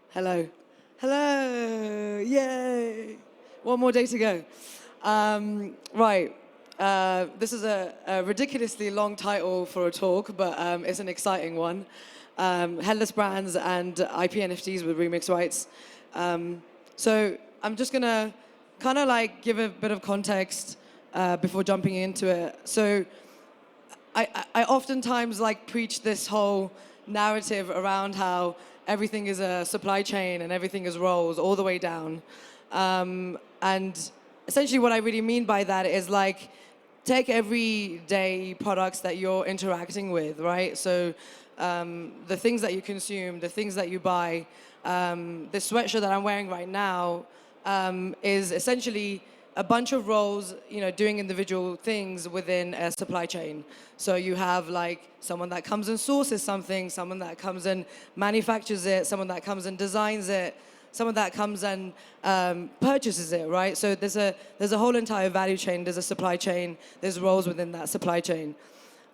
Hello. Hello. Yay. One more day to go. Right. This is a ridiculously long title for a talk, but it's an exciting one. Headless brands and IP NFTs with remix rights. So I'm just going to kind of like give a bit of context before jumping into it. So I oftentimes like preach this whole narrative around how everything is a supply chain and everything is roles all the way down. And essentially what I really mean by that is like, take everyday products that you're interacting with, right? So the things that you consume, the things that you buy, the sweatshirt that I'm wearing right now is essentially a bunch of roles, doing individual things within a supply chain. So you have like someone that comes and sources something, someone that comes and manufactures it, someone that comes and designs it, someone that comes and purchases it, right? So there's a whole entire value chain, there's a supply chain, there's roles within that supply chain.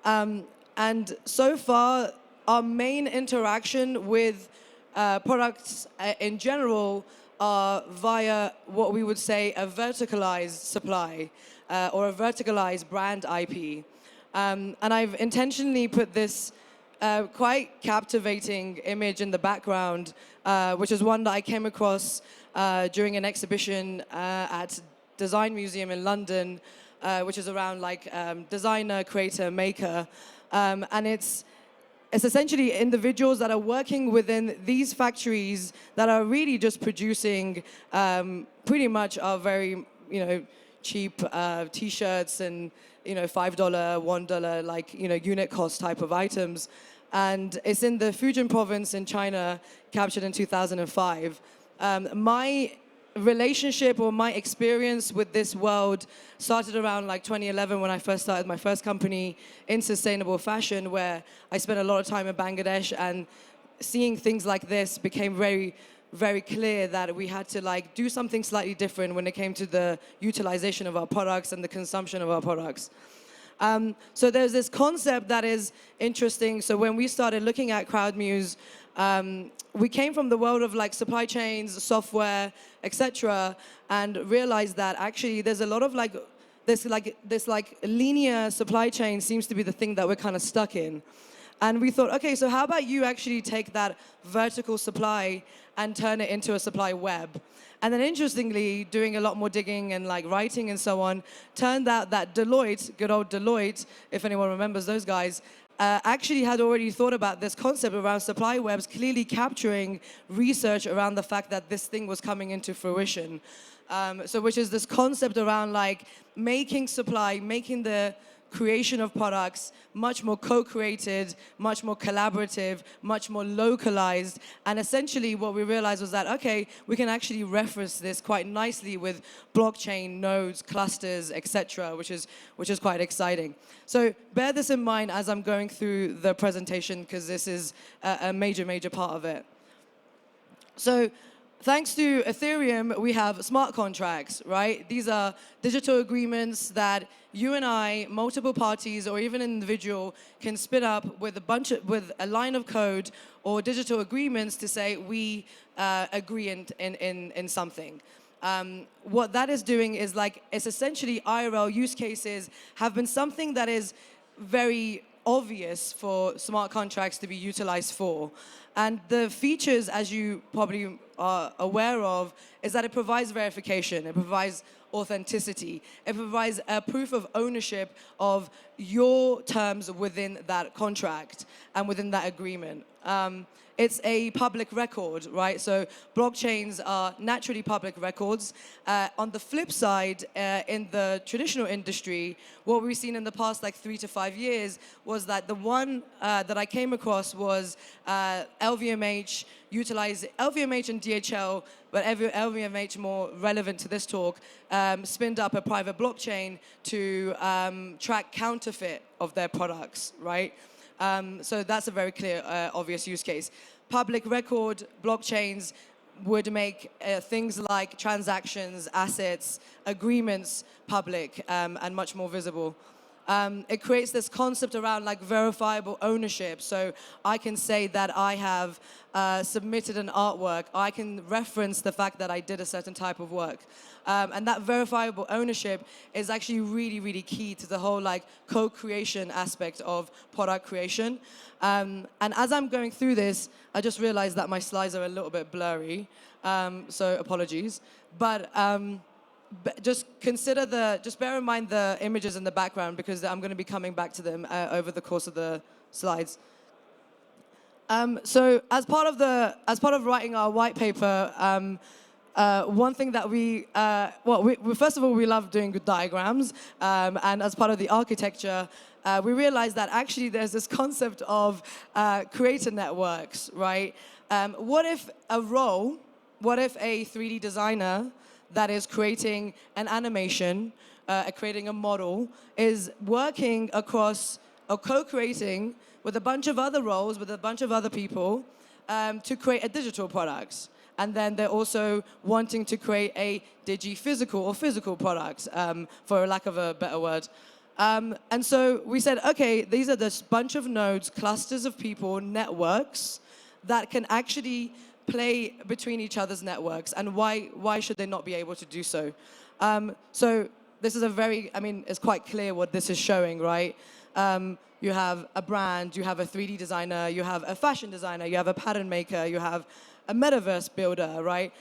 And so far, our main interaction with products in general are via what we would say a verticalized supply or a verticalized brand IP. And I've intentionally put this quite captivating image in the background, which is one that I came across during an exhibition at Design Museum in London, which is around like designer, creator, maker. And it's essentially individuals that are working within these factories that are really just producing pretty much our very, cheap T-shirts and, $5, $1, like, unit cost type of items. And it's in the Fujian province in China, captured in 2005. My relationship or my experience with this world started around like 2011 when I first started my first company in sustainable fashion, where I spent a lot of time in Bangladesh, and seeing things like this became very, very clear that we had to like do something slightly different when it came to the utilization of our products and the consumption of our products. So there's this concept that is interesting. So when we started looking at Crowdmuse, we came from the world of like supply chains, software, etc., and realized that actually there's a lot of like this linear supply chain seems to be the thing that we're kind of stuck in. And we thought, okay, so how about you actually take that vertical supply and turn it into a supply web? And then interestingly, doing a lot more digging and like writing and so on, turned out that Deloitte, good old Deloitte, if anyone remembers those guys, actually had already thought about this concept around supply webs, clearly capturing research around the fact that this thing was coming into fruition. So which is this concept around like making supply, making the creation of products much more co-created, much more collaborative, much more localized. And essentially what we realized was that, okay, we can actually reference this quite nicely with blockchain nodes, clusters, etc., which is quite exciting. So bear this in mind as I'm going through the presentation, because this is a major, major part of it. So thanks to Ethereum, we have smart contracts, right? These are digital agreements that you and I, multiple parties, or even an individual can spin up with a line of code or digital agreements to say we agree in something. What that is doing is like, it's essentially IRL use cases have been something that is very obvious for smart contracts to be utilized for. And the features, as you probably are aware of, is that it provides verification, it provides authenticity, it provides a proof of ownership of your terms within that contract and within that agreement. It's a public record, right? So blockchains are naturally public records. On the flip side, in the traditional industry, what we've seen in the past like 3 to 5 years was that the one that I came across was LVMH, utilize LVMH and DHL, but LVMH more relevant to this talk, spinned up a private blockchain to track counterfeit of their products, right? So that's a very clear, obvious use case. Public record blockchains would make things like transactions, assets, agreements public and much more visible. it creates this concept around like verifiable ownership. So I can say that I have submitted an artwork. I can reference the fact that I did a certain type of work. And that verifiable ownership is actually really, really key to the whole like co-creation aspect of product creation. And as I'm going through this, I just realized that my slides are a little bit blurry. So apologies. But just bear in mind the images in the background, because I'm going to be coming back to them over the course of the slides. So as part of writing our white paper, one thing that we first of all, we love doing good diagrams, and as part of the architecture, we realized that actually there's this concept of creator networks, right? What if a 3D designer that is creating an animation, creating a model, is working across or co-creating with a bunch of other roles, with a bunch of other people, to create a digital product. And then they're also wanting to create a digi-physical or physical product, for lack of a better word. And so we said, okay, these are this bunch of nodes, clusters of people, networks that can actually play between each other's networks, and why should they not be able to do so? So this is it's quite clear what this is showing, right? You have a brand, you have a 3D designer, you have a fashion designer, you have a pattern maker, you have a metaverse builder, right?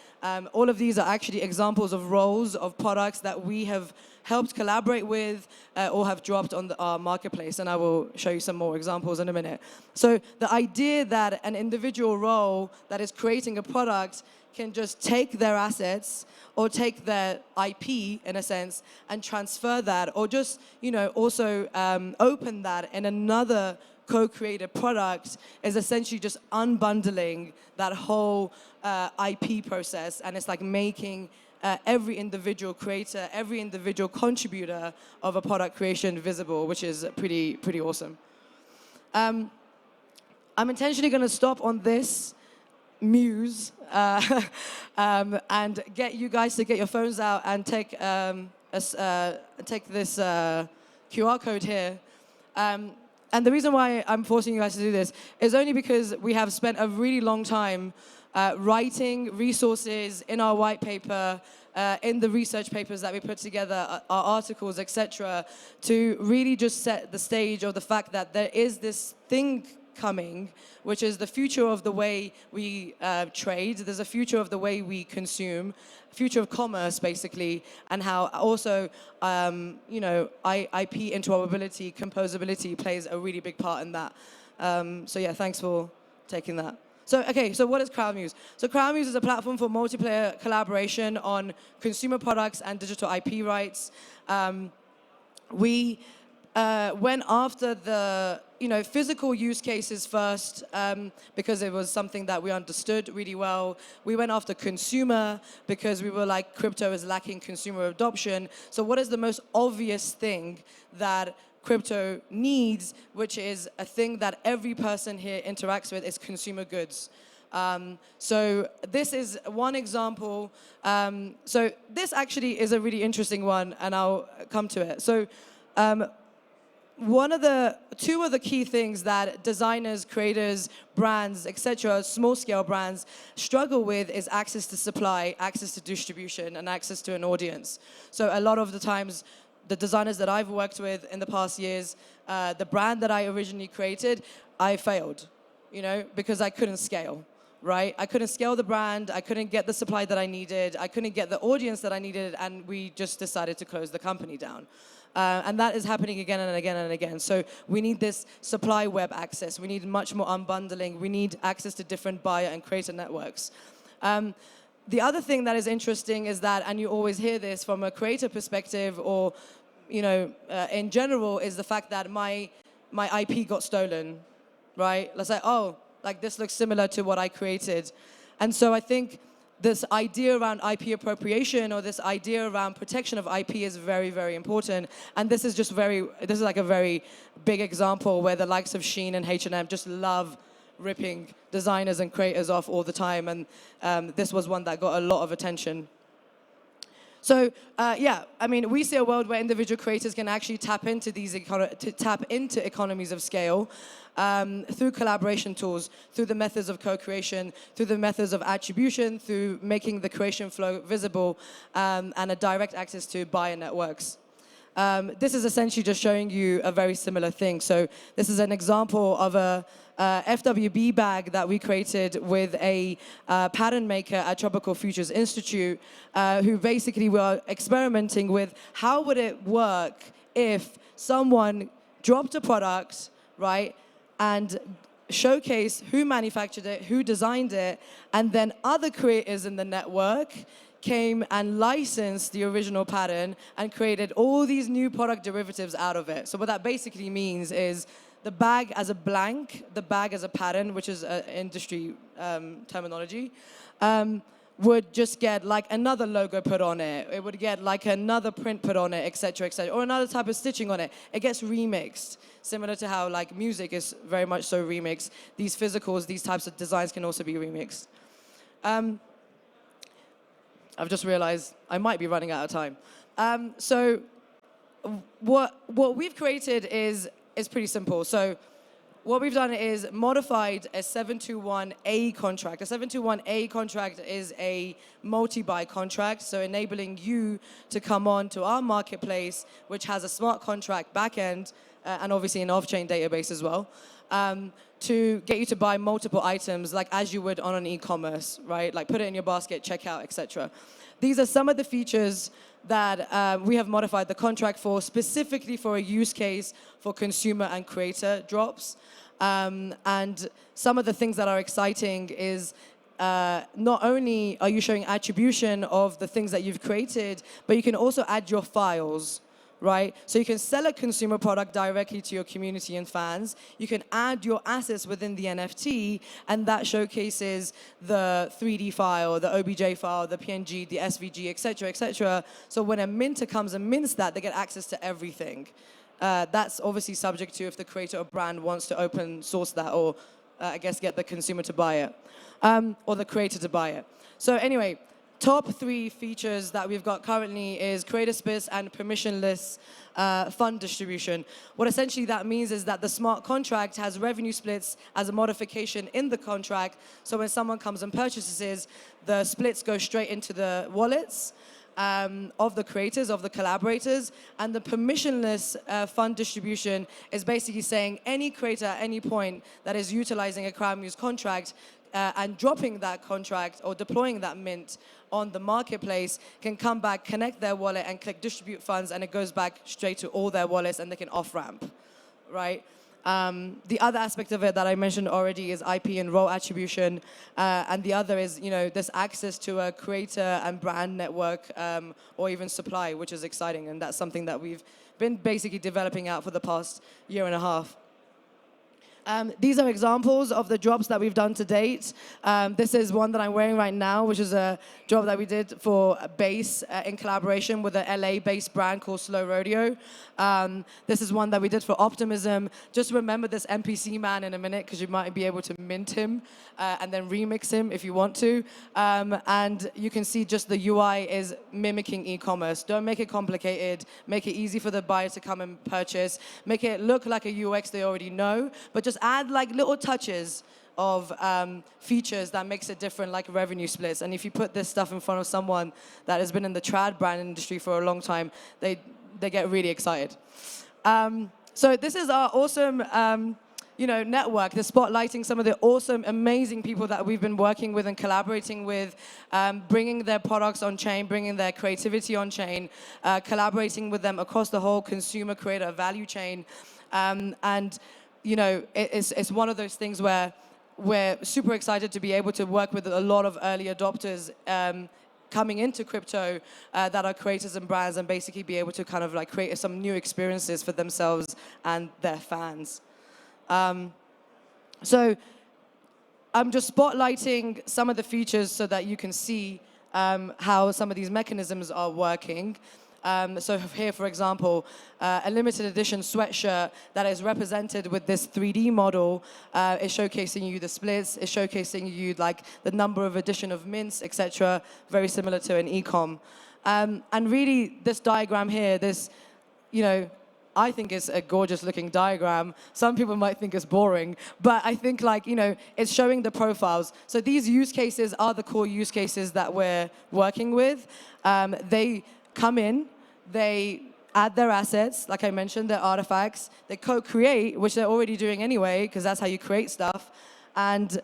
All of these are actually examples of roles of products that we have helped collaborate with or have dropped on our marketplace, and I will show you some more examples in a minute. So the idea that an individual role that is creating a product can just take their assets or take their IP, in a sense, and transfer that, or just, also open that in another co-created product, is essentially just unbundling that whole IP process, and it's like making every individual creator, every individual contributor of a product creation visible, which is pretty awesome. I'm intentionally going to stop on this muse and get you guys to get your phones out and take this QR code here. And the reason why I'm forcing you guys to do this is only because we have spent a really long time writing resources in our white paper, in the research papers that we put together, our articles, etc., to really just set the stage of the fact that there is this thing coming, which is the future of the way we trade. There's a future of the way we consume, future of commerce, basically, and how also, IP interoperability, composability plays a really big part in that. So yeah, thanks for taking that. So, okay, so what is Crowdmuse? So Crowdmuse is a platform for multiplayer collaboration on consumer products and digital IP rights. We went after the physical use cases first, because it was something that we understood really well. We went after consumer because we were like, crypto is lacking consumer adoption. So what is the most obvious thing that crypto needs, which is a thing that every person here interacts with, is consumer goods. So this is one example. So this actually is a really interesting one, and I'll come to it. So two of the key things that designers, creators, brands, etc., small-scale brands struggle with is access to supply, access to distribution, and access to an audience. So a lot of the times, the designers that I've worked with in the past years, the brand that I originally created, I failed, because I couldn't scale, right? I couldn't scale the brand, I couldn't get the supply that I needed, I couldn't get the audience that I needed, and we just decided to close the company down. And that is happening again and again and again. So we need this supply web access. We need much more unbundling. We need access to different buyer and creator networks. The other thing that is interesting is that, and you always hear this from a creator perspective or, in general, is the fact that my IP got stolen, right? Let's say, oh, like this looks similar to what I created. And so I think this idea around IP appropriation or this idea around protection of IP is very, very important. And this is like a very big example where the likes of Shein and H&M just love ripping designers and creators off all the time. And this was one that got a lot of attention. So yeah, I mean, we see a world where individual creators can actually tap into economies of scale through collaboration tools, through the methods of co-creation, through the methods of attribution, through making the creation flow visible, and a direct access to buyer networks. This is essentially just showing you a very similar thing. So this is an example of a FWB bag that we created with a pattern maker at Tropical Futures Institute, who basically were experimenting with how would it work if someone dropped a product, right, and showcase who manufactured it, who designed it, and then other creators in the network came and licensed the original pattern and created all these new product derivatives out of it. So what that basically means is the bag as a blank, the bag as a pattern, which is industry terminology, would just get like another logo put on it. It would get like another print put on it, et cetera, or another type of stitching on it. It gets remixed, similar to how like music is very much so remixed. These physicals, these types of designs can also be remixed. I've just realized I might be running out of time. So what we've created is pretty simple. So what we've done is modified a 721A contract. A 721A contract is a multi-buy contract, so enabling you to come on to our marketplace, which has a smart contract backend and obviously an off-chain database as well, to get you to buy multiple items like as you would on an e-commerce, right? Like put it in your basket, check out, etc. These are some of the features that we have modified the contract for, specifically for a use case for consumer and creator drops. And some of the things that are exciting is not only are you showing attribution of the things that you've created, but you can also add your files, right? So you can sell a consumer product directly to your community and fans. You can add your assets within the NFT, and that showcases the 3D file, the OBJ file, the PNG, the SVG, et cetera, et cetera. So when a minter comes and mints that, they get access to everything. That's obviously subject to if the creator or brand wants to open source that, or I guess get the consumer to buy it, or the creator to buy it. So anyway, top 3 features that we've got currently is creator splits and permissionless fund distribution. What essentially that means is that the smart contract has revenue splits as a modification in the contract. So when someone comes and purchases, the splits go straight into the wallets of the creators, of the collaborators, and the permissionless fund distribution is basically saying any creator at any point that is utilizing a Crowdmuse contract and dropping that contract or deploying that mint on the marketplace can come back, connect their wallet, and click distribute funds, and it goes back straight to all their wallets, and they can off-ramp, right? The other aspect of it that I mentioned already is IP and role attribution, and the other is, this access to a creator and brand network, or even supply, which is exciting, and that's something that we've been basically developing out for the past year and a half. These are examples of the drops that we've done to date. This is one that I'm wearing right now, which is a drop that we did for Bass in collaboration with a LA-based brand called Slow Rodeo. This is one that we did for Optimism. Just remember this NPC man in a minute, because you might be able to mint him and then remix him if you want to. And you can see just the UI is mimicking e-commerce. Don't make it complicated. Make it easy for the buyer to come and purchase. Make it look like a UX they already know, but just add like little touches of features that makes it different, like revenue splits. And if you put this stuff in front of someone that has been in the trad brand industry for a long time, they get really excited. So this is our awesome network, the spotlighting some of the awesome, amazing people that we've been working with and collaborating with, bringing their products on chain, bringing their creativity on chain, collaborating with them across the whole consumer creator value chain. It's one of those things where we're super excited to be able to work with a lot of early adopters coming into crypto that are creators and brands, and basically be able to kind of like create some new experiences for themselves and their fans. So I'm just spotlighting some of the features so that you can see how some of these mechanisms are working. So here, for example, a limited edition sweatshirt that is represented with this 3D model is showcasing you the splits, is showcasing you like the number of edition of mints, etc. Very similar to an e-com. And really, this diagram here, this, I think it's a gorgeous looking diagram. Some people might think it's boring, but I think it's showing the profiles. So these use cases are the core use cases that we're working with. They come in, they add their assets, like I mentioned, their artifacts. They co-create, which they're already doing anyway, because that's how you create stuff. And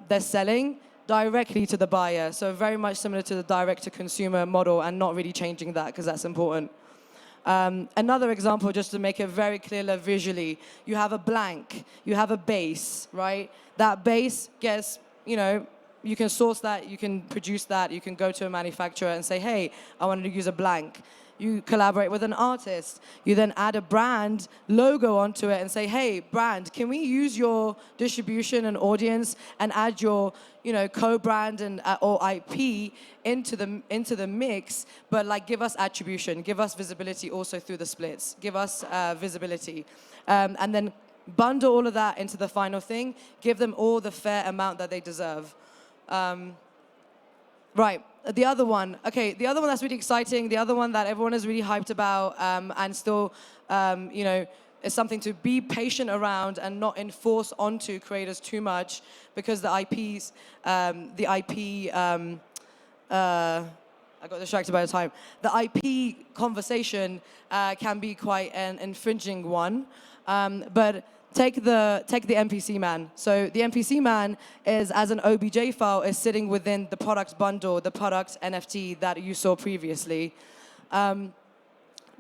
they're selling directly to the buyer. So very much similar to the direct-to-consumer model and not really changing that because that's important. Another example, just to make it very clear visually, you have a blank, you have a base, right? That base gets, you can source that, you can produce that, you can go to a manufacturer and say, hey, I wanted to use a blank. You collaborate with an artist. You then add a brand logo onto it and say, hey, brand, can we use your distribution and audience and add your, co-brand and or IP into the mix, but give us attribution, give us visibility also through the splits, give us visibility, and then bundle all of that into the final thing, give them all the fair amount that they deserve. Right. The other one that's really exciting, the other one that everyone is really hyped about, and still, is something to be patient around and not enforce onto creators too much, because I got distracted by the time. The IP conversation can be quite an infringing one, but Take the MPC man. So the MPC man is, as an OBJ file, is sitting within the product bundle, the product NFT that you saw previously.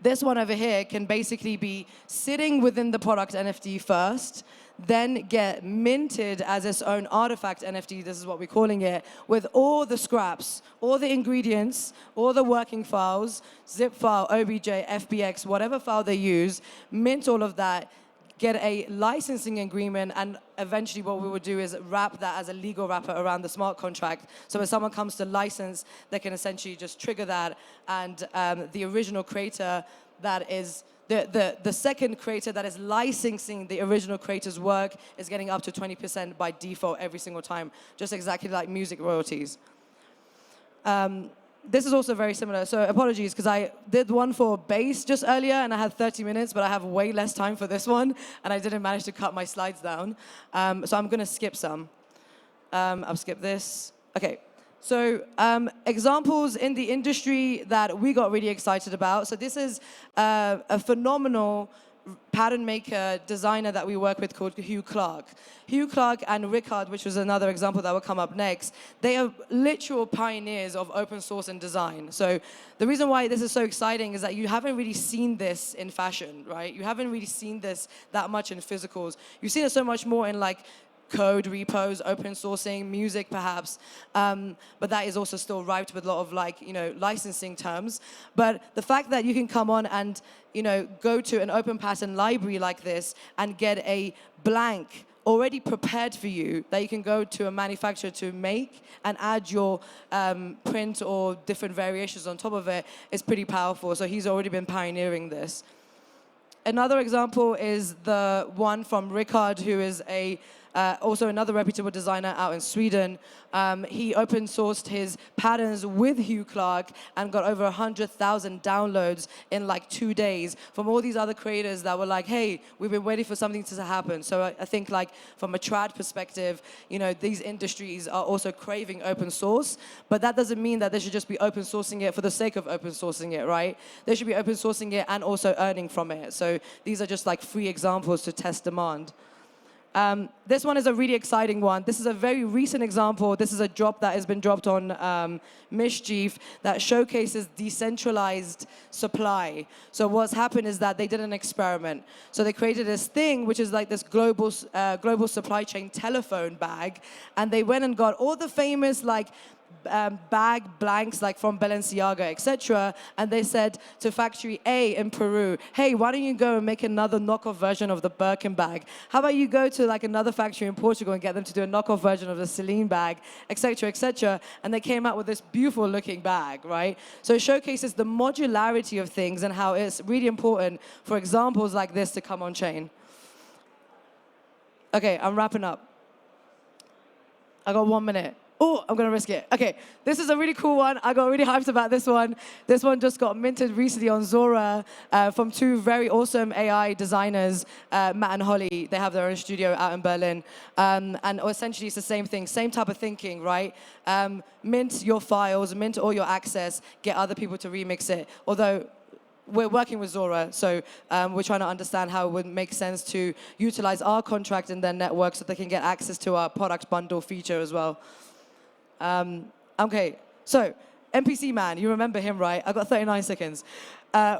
This one over here can basically be sitting within the product NFT first, then get minted as its own artifact NFT, this is what we're calling it, with all the scraps, all the ingredients, all the working files, zip file, OBJ, FBX, whatever file they use, mint all of that, get a licensing agreement, and eventually what we would do is wrap that as a legal wrapper around the smart contract. So when someone comes to license, they can essentially just trigger that, and the original creator that is, the second creator that is licensing the original creator's work is getting up to 20% by default every single time, just exactly like music royalties. This is also very similar, so apologies, because I did one for bass just earlier, and I had 30 minutes, but I have way less time for this one, and I didn't manage to cut my slides down. So I'm going to skip some. I'll skip this. Okay, so examples in the industry that we got really excited about. So this is a phenomenal pattern maker designer that we work with called Hugh Clark. Hugh Clark and Rickard, which was another example that will come up next, they are literal pioneers of open source and design. So the reason why this is so exciting is that you haven't really seen this in fashion, right? You haven't really seen this that much in physicals. You've seen it so much more in code repos, open sourcing, music perhaps, but that is also still ripe with a lot of licensing terms. But the fact that you can come on and go to an open pattern library like this and get a blank already prepared for you that you can go to a manufacturer to make and add your print or different variations on top of it is pretty powerful. So he's already been pioneering this. Another example is the one from Rickard, who is also another reputable designer out in Sweden. He open sourced his patterns with Hugh Clark and got over 100,000 downloads in 2 days from all these other creators that were like, hey, we've been waiting for something to happen. So I think from a trad perspective, these industries are also craving open source, but that doesn't mean that they should just be open sourcing it for the sake of open sourcing it, right? They should be open sourcing it and also earning from it. So these are just free examples to test demand. This one is a really exciting one. This is a very recent example. This is a drop that has been dropped on Mischief that showcases decentralized supply. So what's happened is that they did an experiment. So they created this thing, which is this global supply chain telephone bag, and they went and got all the famous bag blanks from Balenciaga, etc. And they said to factory A in Peru, hey, why don't you go and make another knockoff version of the Birkin bag? How about you go to another factory in Portugal and get them to do a knockoff version of the Celine bag, etc., etc. And they came out with this beautiful looking bag, right? So it showcases the modularity of things and how it's really important for examples like this to come on chain. Okay, I'm wrapping up. I got 1 minute. Oh, I'm going to risk it. Okay, this is a really cool one. I got really hyped about this one. This one just got minted recently on Zora from two very awesome AI designers, Matt and Holly. They have their own studio out in Berlin. And essentially, it's the same thing, same type of thinking, right? Mint your files, mint all your access, get other people to remix it. Although, we're working with Zora, so we're trying to understand how it would make sense to utilize our contract in their network so they can get access to our product bundle feature as well. Okay, so NPC Man, you remember him, right? I've got 39 seconds.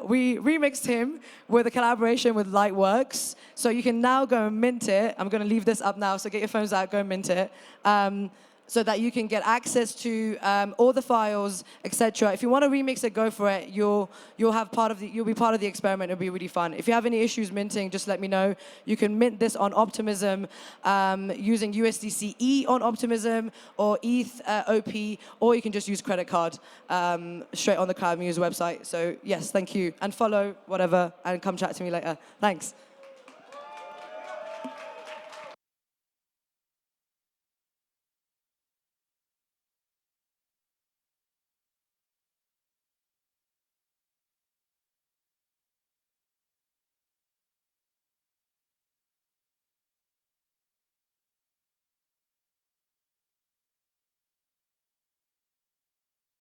We remixed him with a collaboration with Lightworks, so you can now go and mint it. I'm going to leave this up now, so get your phones out, go and mint it. So that you can get access to all the files, etc. If you want to remix it, go for it. You'll be part of the experiment. It'll be really fun. If you have any issues minting, just let me know. You can mint this on Optimism using USDC on Optimism or ETH OP, or you can just use credit card straight on the Crowdmuse website. So yes, thank you, and follow whatever, and come chat to me later. Thanks.